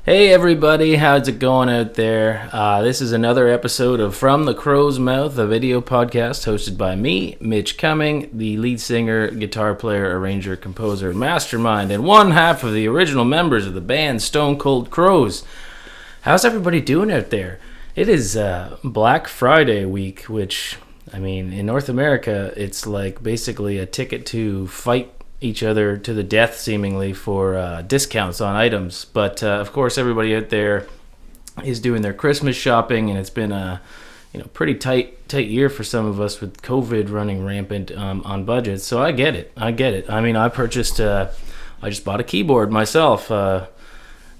Hey everybody, how's it going out there? This is another episode of From the Crow's Mouth, a video podcast hosted by me, Mitch Cumming, the lead singer, guitar player, arranger, composer, mastermind, and one half of the original members of the band Stone Cold Crows. How's everybody doing out there? It is Black Friday week, which, I mean, in North America, it's like basically a ticket to fight each other to the death seemingly for discounts on items, but of course everybody out there is doing their Christmas shopping, and it's been a pretty tight year for some of us with COVID running rampant on budgets. So I get it. I mean, I just bought a keyboard myself, not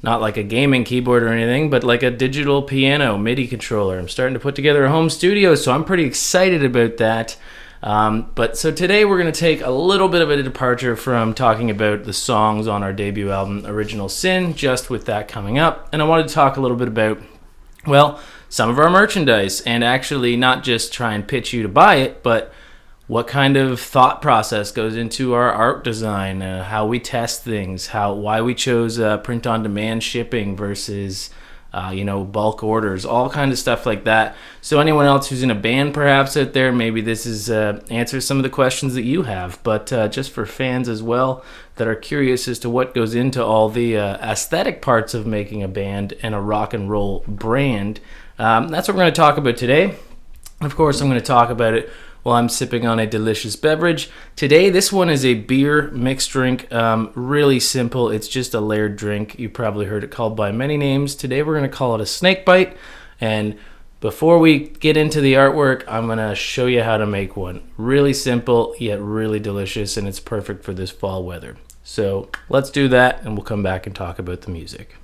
like a gaming keyboard or anything, but like a digital piano MIDI controller. I'm starting to put together a home studio, so I'm pretty excited about that. So today we're going to take a little bit of a departure from talking about the songs on our debut album, Original Sin, just with that coming up. And I wanted to talk a little bit about, well, some of our merchandise, and actually not just try and pitch you to buy it, but what kind of thought process goes into our art design, how we test things, why we chose print-on-demand shipping versus bulk orders, all kind of stuff like that. So anyone else who's in a band perhaps out there, maybe this is answers some of the questions that you have, but just for fans as well that are curious as to what goes into all the aesthetic parts of making a band and a rock and roll brand. That's what we're going to talk about today. Of course, I'm going to talk about it while I'm sipping on a delicious beverage. Today, this one is a beer mixed drink, really simple. It's just a layered drink. You probably heard it called by many names. Today, we're going to call it a Snakebite. And before we get into the artwork, I'm going to show you how to make one. Really simple, yet really delicious, and it's perfect for this fall weather. So let's do that, and we'll come back and talk about the music.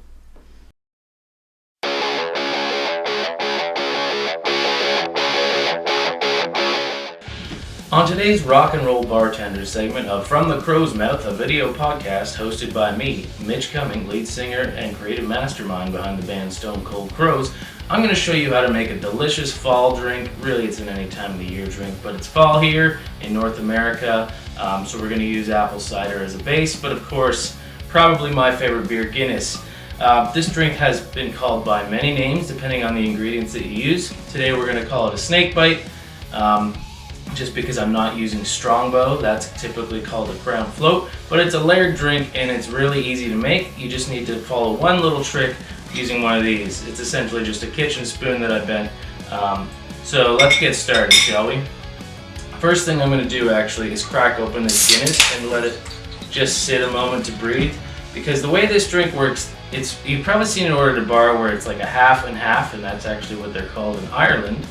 On today's Rock and Roll Bartender segment of From the Crow's Mouth, a video podcast hosted by me, Mitch Cumming, lead singer and creative mastermind behind the band Stone Cold Crows, I'm going to show you how to make a delicious fall drink. Really, it's an any time of the year drink, but it's fall here in North America, so we're going to use apple cider as a base, but of course, probably my favorite beer, Guinness. This drink has been called by many names depending on the ingredients that you use. Today we're going to call it a Snakebite. Just because I'm not using Strongbow, that's typically called a crown float, but it's a layered drink and it's really easy to make. You just need to follow one little trick using one of these. It's essentially just a kitchen spoon that I bent. So let's get started, shall we? First thing I'm going to do actually is crack open this Guinness and let it just sit a moment to breathe, because the way this drink works, you've probably seen it ordered at a bar where it's like a half and half, and that's actually what they're called in Ireland.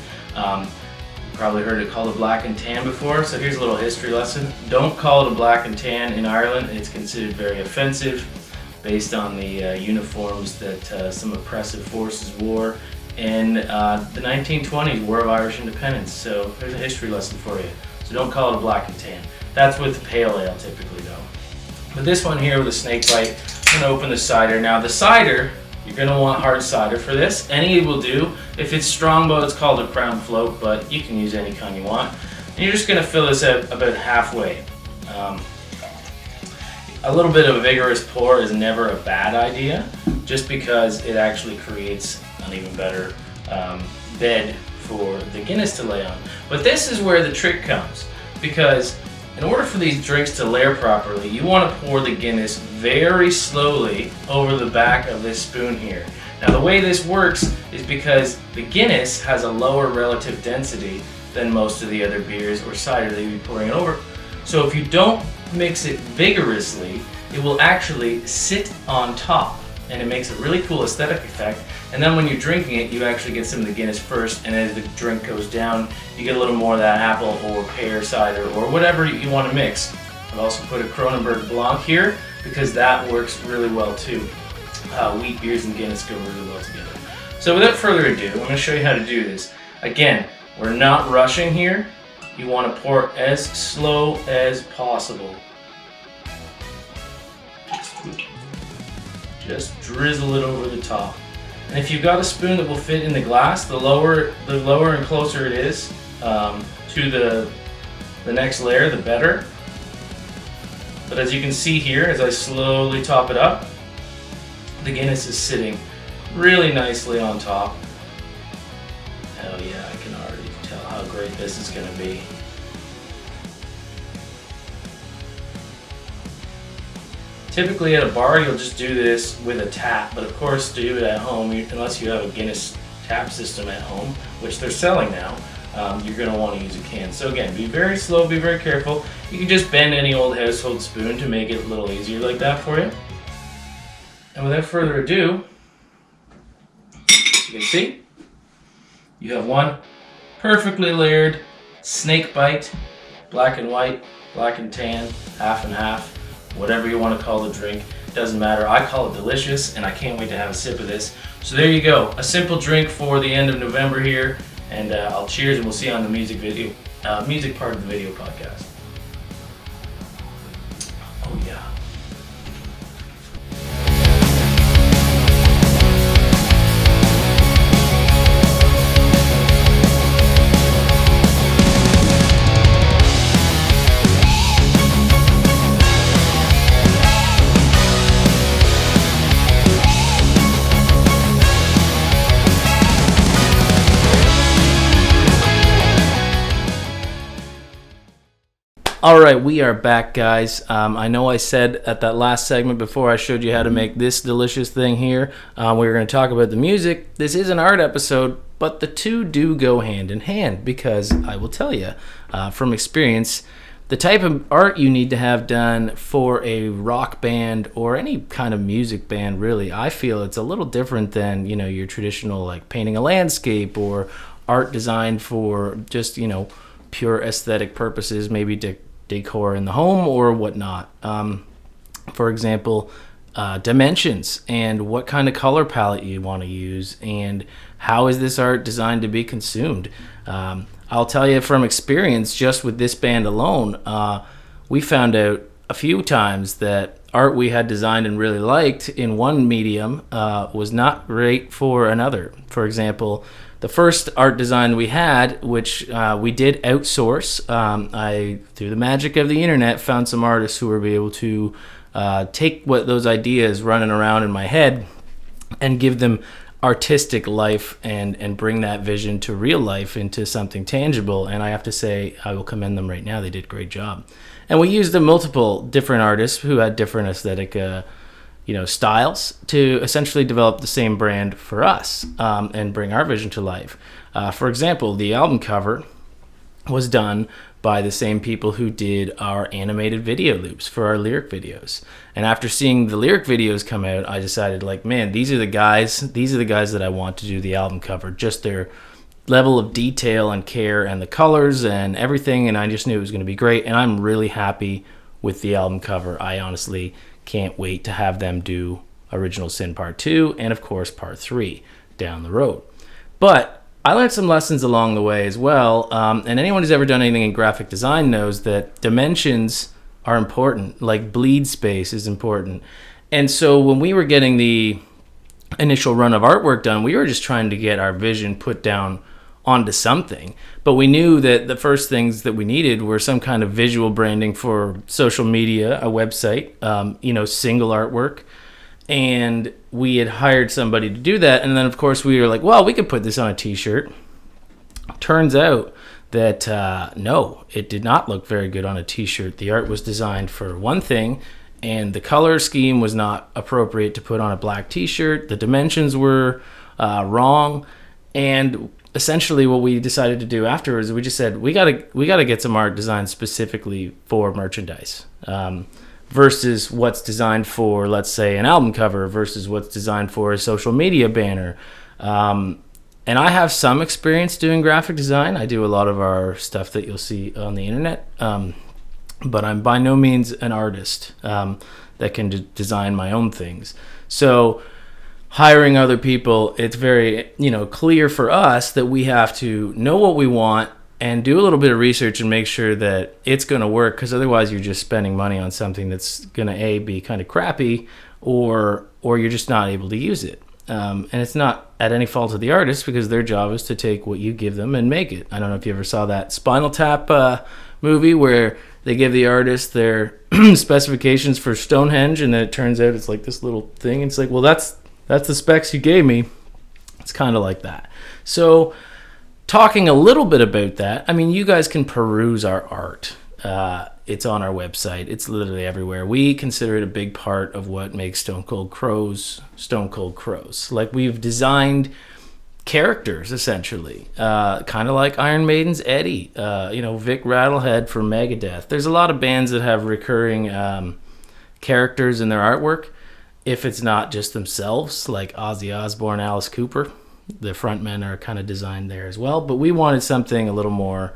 Probably heard it called a black and tan before, so here's a little history lesson. Don't call it a black and tan in Ireland. It's considered very offensive based on the uniforms that some oppressive forces wore in the 1920s, War of Irish Independence. So there's a history lesson for you. So don't call it a black and tan. That's with pale ale typically though. But this one here with a Snakebite, I'm going to open the cider. Now the cider, you're going to want hard cider for this. Any will do. If it's Strongbow, it's called a crown float, but you can use any kind you want. And you're just going to fill this out about halfway. A little bit of a vigorous pour is never a bad idea, just because it actually creates an even better bed for the Guinness to lay on. But this is where the trick comes, because in order for these drinks to layer properly, you want to pour the Guinness very slowly over the back of this spoon here. Now the way this works is because the Guinness has a lower relative density than most of the other beers or cider that you'll be pouring it over. So if you don't mix it vigorously, it will actually sit on top, and it makes a really cool aesthetic effect. And then when you're drinking it, you actually get some of the Guinness first, and as the drink goes down, you get a little more of that apple or pear cider or whatever you want to mix. I've also put a Kronenberg Blanc here because that works really well too. Wheat beers and Guinness go really well together. So without further ado, I'm going to show you how to do this. Again, we're not rushing here. You want to pour as slow as possible. Just drizzle it over the top. And if you've got a spoon that will fit in the glass, the lower and closer it is to the next layer, the better. But as you can see here, as I slowly top it up, The Guinness is sitting really nicely on top. Oh yeah, I can already tell how great this is going to be. Typically at a bar you'll just do this with a tap, but of course to do it at home, unless you have a Guinness tap system at home, which they're selling now, you're going to want to use a can. So again, be very slow, be very careful. You can just bend any old household spoon to make it a little easier like that for you. And without further ado, as you can see, you have one perfectly layered Snakebite, black and white, black and tan, half and half, whatever you want to call the drink, doesn't matter. I call it delicious, and I can't wait to have a sip of this. So there you go, a simple drink for the end of November here, and I'll cheers, and we'll see you on the music part of the video podcast. Oh yeah. All right, we are back, guys. I know I said at that last segment before I showed you how to make this delicious thing here, we were going to talk about the music. This is an art episode, but the two do go hand in hand because I will tell you from experience, the type of art you need to have done for a rock band or any kind of music band, really, I feel it's a little different than, your traditional like painting a landscape or art designed for just, pure aesthetic purposes, maybe to decor in the home or whatnot. For example, dimensions and what kind of color palette you want to use and how is this art designed to be consumed. I'll tell you from experience, just with this band alone, we found out a few times that art we had designed and really liked in one medium was not great for another. For example, the first art design we had, which we did outsource, I, through the magic of the internet, found some artists who were able to take what those ideas running around in my head and give them artistic life and bring that vision to real life into something tangible. And I have to say, I will commend them right now. They did a great job. And we used multiple different artists who had different aesthetic styles to essentially develop the same brand for us and bring our vision to life. For example, the album cover was done by the same people who did our animated video loops for our lyric videos. And after seeing the lyric videos come out, I decided, man, these are the guys that I want to do the album cover, just their level of detail and care and the colors and everything, and I just knew it was going to be great, and I'm really happy with the album cover. I honestly can't wait to have them do Original Sin Part 2 and, of course, Part 3 down the road. But I learned some lessons along the way as well, and anyone who's ever done anything in graphic design knows that dimensions are important, like bleed space is important. And so when we were getting the initial run of artwork done, we were just trying to get our vision put down onto something, but we knew that the first things that we needed were some kind of visual branding for social media, a website, single artwork, and we had hired somebody to do that. And then of course we were like, well, we could put this on a t-shirt. Turns out that no, it did not look very good on a t-shirt. The art was designed for one thing, and the color scheme was not appropriate to put on a black t-shirt. The dimensions were wrong, and essentially what we decided to do afterwards, we just said we gotta get some art designed specifically for merchandise, versus what's designed for, let's say, an album cover versus what's designed for a social media banner. And I have some experience doing graphic design. I do a lot of our stuff that you'll see on the internet, but I'm by no means an artist that can design my own things. So hiring other people, it's very clear for us that we have to know what we want and do a little bit of research and make sure that it's going to work, because otherwise you're just spending money on something that's going to be kind of crappy, or you're just not able to use it. And it's not at any fault of the artist, because their job is to take what you give them and make it. I don't know if you ever saw that Spinal Tap movie where they give the artist their specifications for Stonehenge, and then it turns out it's like this little thing. It's like, well, that's the specs you gave me. It's kind of like that. So talking a little bit about that, I mean, you guys can peruse our art. It's on our website. It's literally everywhere. We consider it a big part of what makes Stone Cold Crows Stone Cold Crows. Like, we've designed characters, essentially, kind of like Iron Maiden's Eddie, Vic Rattlehead from Megadeth. There's a lot of bands that have recurring characters in their artwork, if it's not just themselves, like Ozzy Osbourne, Alice Cooper. The frontmen are kind of designed there as well, but we wanted something a little more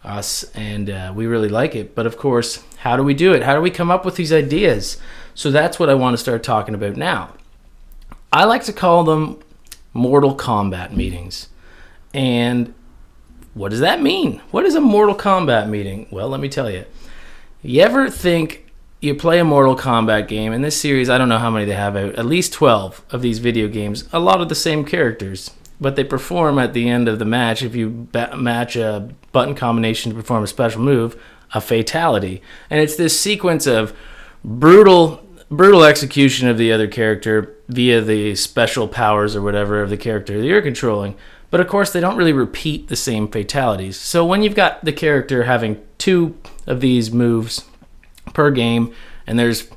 us, and we really like it. But of course, how do we do it? How do we come up with these ideas? So that's what I want to start talking about now. I like to call them Mortal Kombat meetings. And what does that mean? What is a Mortal Kombat meeting? Well, let me tell you. You ever think you play a Mortal Kombat game? In this series, I don't know how many they have out, at least 12 of these video games, a lot of the same characters, but they perform at the end of the match, if you match a button combination to perform a special move, a fatality. And it's this sequence of brutal execution of the other character via the special powers or whatever of the character that you're controlling. But of course, they don't really repeat the same fatalities. So when you've got the character having 2 of these moves per game, and there's,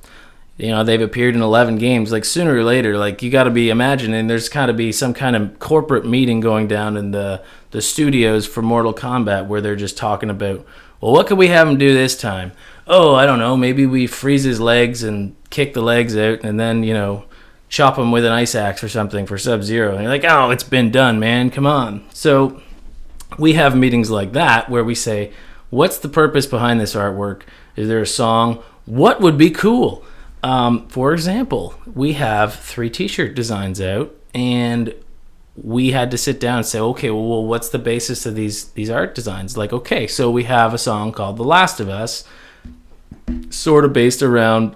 they've appeared in 11 games, like, sooner or later, like, you got to be imagining there's got to be some kind of corporate meeting going down in the studios for Mortal Kombat, where they're just talking about, well, what could we have him do this time? Oh, I don't know, maybe we freeze his legs and kick the legs out, and then, chop him with an ice axe or something for Sub-Zero. And you're like, oh, it's been done, man, come on. So we have meetings like that where we say, what's the purpose behind this artwork? Is there a song? What would be cool? For example, we have 3 t-shirt designs out, and we had to sit down and say, okay, well, what's the basis of these art designs? Like, okay, so we have a song called The Last of Us, sort of based around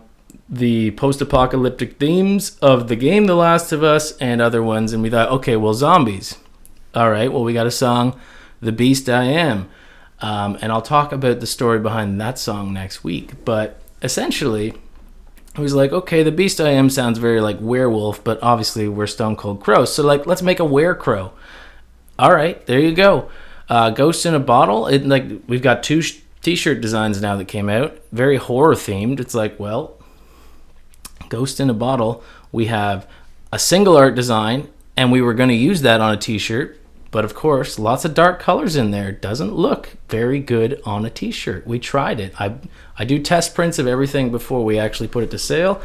the post-apocalyptic themes of the game The Last of Us and other ones. And we thought, okay, well, zombies. All right, well, we got a song, The Beast I Am. And I'll talk about the story behind that song next week. But essentially, I was like, okay, The Beast I Am sounds very like werewolf, but obviously we're Stone Cold Crows. So, like, let's make a werecrow. All right, there you go. Ghost in a Bottle. We've got 2 t-shirt designs now that came out, very horror themed. It's like, well, Ghost in a Bottle, we have a single art design, and we were going to use that on a t-shirt, but of course, lots of dark colors in there. It doesn't look very good on a t-shirt. We tried it. I do test prints of everything before we actually put it to sale,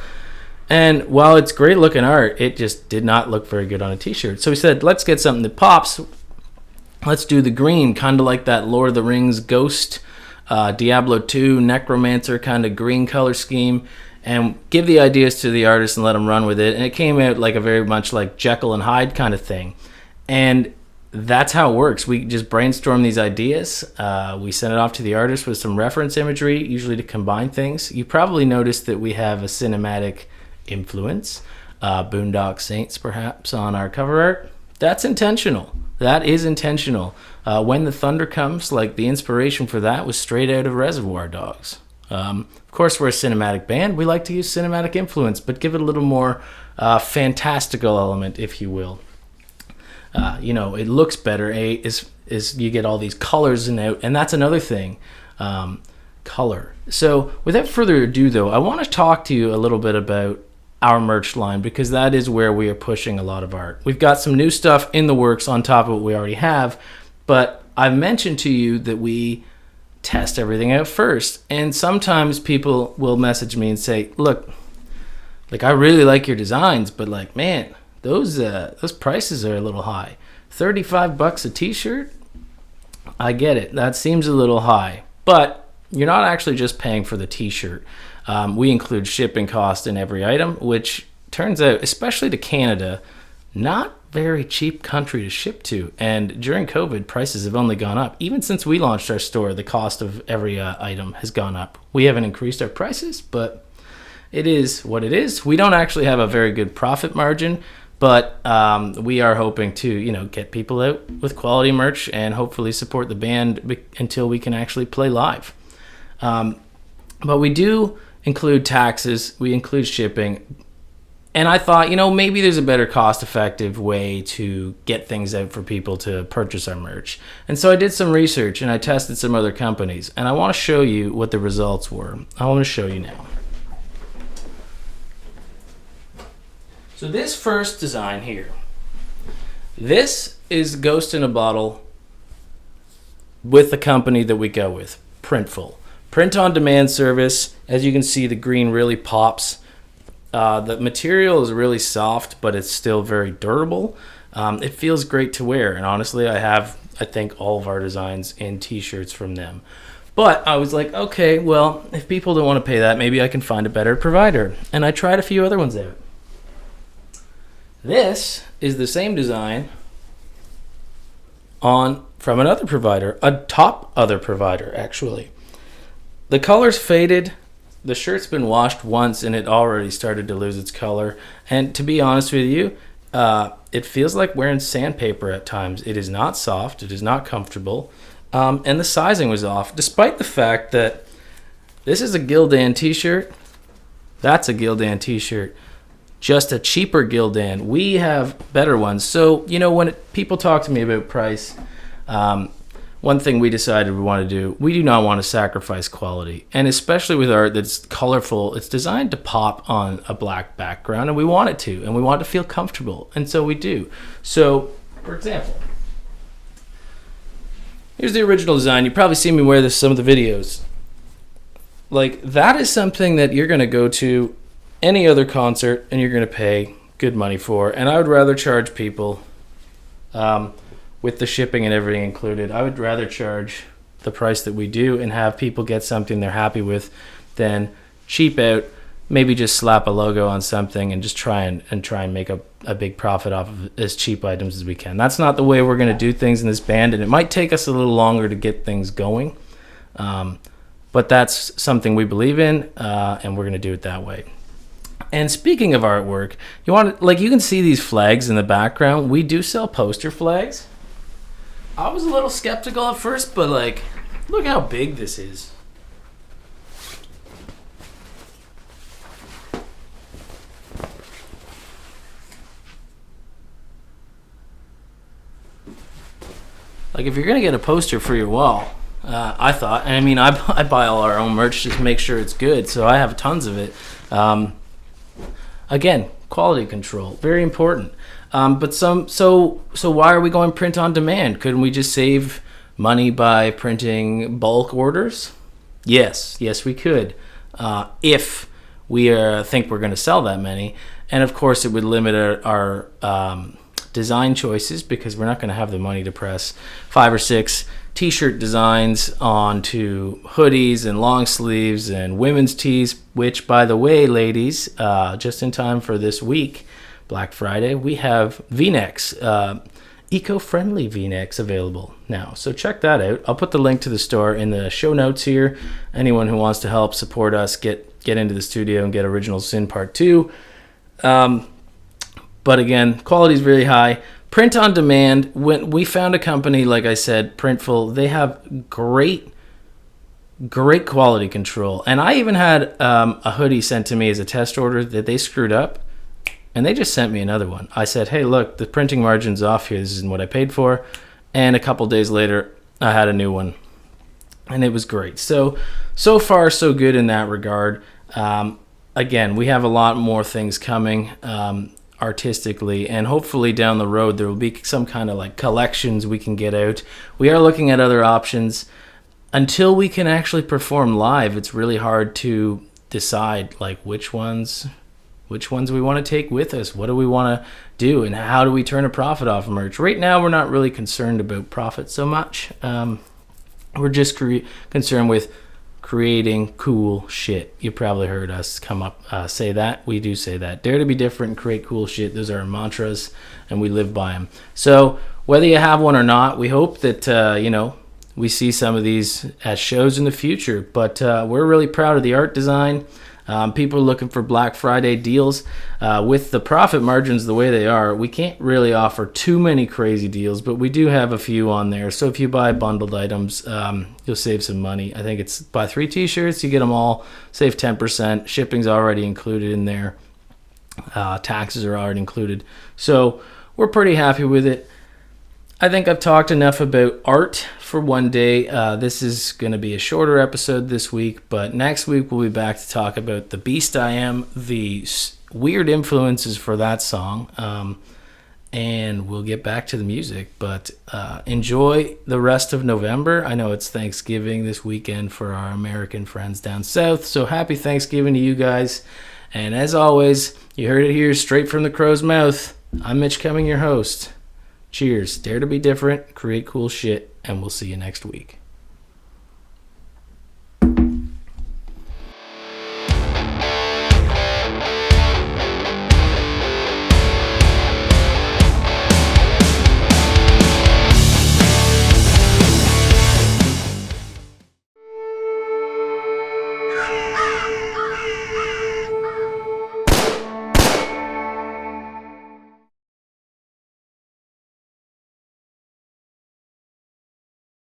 and while it's great looking art, it just did not look very good on a t-shirt. So we said, let's get something that pops. Let's do the green, kind of like that Lord of the Rings Ghost, Diablo 2 Necromancer kind of green color scheme, and give the ideas to the artist and let them run with it. And it came out like a very much like Jekyll and Hyde kind of thing. And that's how it works. We just brainstorm these ideas. We send it off to the artist with some reference imagery, usually to combine things. You probably noticed that we have a cinematic influence, Boondock Saints perhaps, on our cover art. That's intentional. That is intentional. When the Thunder Comes, like, the inspiration for that was straight out of Reservoir Dogs. Of course, we're a cinematic band. We like to use cinematic influence, but give it a little more fantastical element, if you will. It looks better. Is you get all these colors and that's another thing, color. So without further ado, though, I want to talk to you a little bit about our merch line, because that is where we are pushing a lot of art. We've got some new stuff in the works on top of what we already have, but I've mentioned to you that we test everything out first, and sometimes people will message me and say, look, like, I really like your designs, but, like, man, those prices are a little high. $35 a t-shirt? I get it. That seems a little high, but you're not actually just paying for the t-shirt. We include shipping cost in every item, which turns out, especially to Canada, not very cheap country to ship to. And during COVID, prices have only gone up. Even since we launched our store, the cost of every item has gone up. We haven't increased our prices, but it is what it is. We don't actually have a very good profit margin, But we are hoping to, get people out with quality merch and hopefully support the band until we can actually play live. But we do include taxes, we include shipping. And I thought, maybe there's a better cost-effective way to get things out for people to purchase our merch. And so I did some research and I tested some other companies. And I want to show you what the results were. I want to show you now. So this first design here, this is Ghost in a Bottle with the company that we go with, Printful. Print-on-demand service. As you can see, the green really pops. The material is really soft, but it's still very durable. It feels great to wear, and honestly, I think all of our designs in t-shirts from them. But I was like, okay, well, if people don't want to pay that, maybe I can find a better provider. And I tried a few other ones out. This is the same design from another provider, a top other provider, actually. The color's faded. The shirt's been washed once and it already started to lose its color. And to be honest with you, it feels like wearing sandpaper at times. It is not soft. It is not comfortable. And the sizing was off, despite the fact that this is a Gildan t-shirt. That's a Gildan t-shirt. Just a cheaper Gildan. We have better ones. So, when people talk to me about price, one thing we decided we want to do, we do not want to sacrifice quality. And especially with art that's colorful, it's designed to pop on a black background, and we want it to, and we want it to feel comfortable. And so we do. So, for example, here's the original design. You've probably seen me wear this in some of the videos. Like, that is something that you're going to go to any other concert and you're going to pay good money for. And I would rather charge people with the shipping and everything included. I would rather charge the price that we do and have people get something they're happy with than cheap out, maybe just slap a logo on something and just try and make a big profit off of as cheap items as we can. That's not the way we're going to do things in this band, and it might take us a little longer to get things going. But that's something we believe in, and we're going to do it that way. And speaking of artwork, you can see these flags in the background. We do sell poster flags. I was a little skeptical at first, but look how big this is. If you're gonna get a poster for your wall, I buy all our own merch just to make sure it's good, so I have tons of it. Again, quality control, very important. So why are we going print on demand? Couldn't we just save money by printing bulk orders? Yes, we could, if we think we're going to sell that many. And of course, it would limit our design choices because we're not going to have the money to press 5 or 6 t-shirt designs onto hoodies and long sleeves and women's tees, which, by the way, ladies, just in time for this week, Black Friday, we have V-necks, eco-friendly V-necks available now. So check that out. I'll put the link to the store in the show notes here. Anyone who wants to help support us get into the studio and get Original Sin Part 2. But again, quality is really high. Print on demand. When we found a company, like I said, Printful, they have great quality control. And I even had a hoodie sent to me as a test order that they screwed up, and they just sent me another one. I said, hey, look, the printing margin's off here. This isn't what I paid for. And a couple days later, I had a new one, and it was great. So far, so good in that regard. Again, we have a lot more things coming artistically, and hopefully down the road there will be some kind of collections we can get out. We are looking at other options. Until we can actually perform live, it's really hard to decide which ones we want to take with us. What do we want to do, and how do we turn a profit off of merch? Right now, we're not really concerned about profit so much. We're just concerned with creating cool shit. You probably heard us say that. We do say that. Dare to be different and create cool shit. Those are our mantras, and we live by them. So whether you have one or not, we hope that we see some of these at shows in the future. But we're really proud of the art design. People are looking for Black Friday deals. With the profit margins the way they are, we can't really offer too many crazy deals, but we do have a few on there. So if you buy bundled items, you'll save some money. I think it's buy 3 t-shirts, you get them all, save 10%. Shipping's already included in there. Taxes are already included. So we're pretty happy with it. I think I've talked enough about art for one day. This is going to be a shorter episode this week, but next week we'll be back to talk about The Beast I Am, the weird influences for that song, and we'll get back to the music. But enjoy the rest of November. I know it's Thanksgiving this weekend for our American friends down south, so happy Thanksgiving to you guys. And as always, you heard it here straight from the crow's mouth. I'm Mitch Cumming, your host. Cheers. Dare to be different, create cool shit, and we'll see you next week.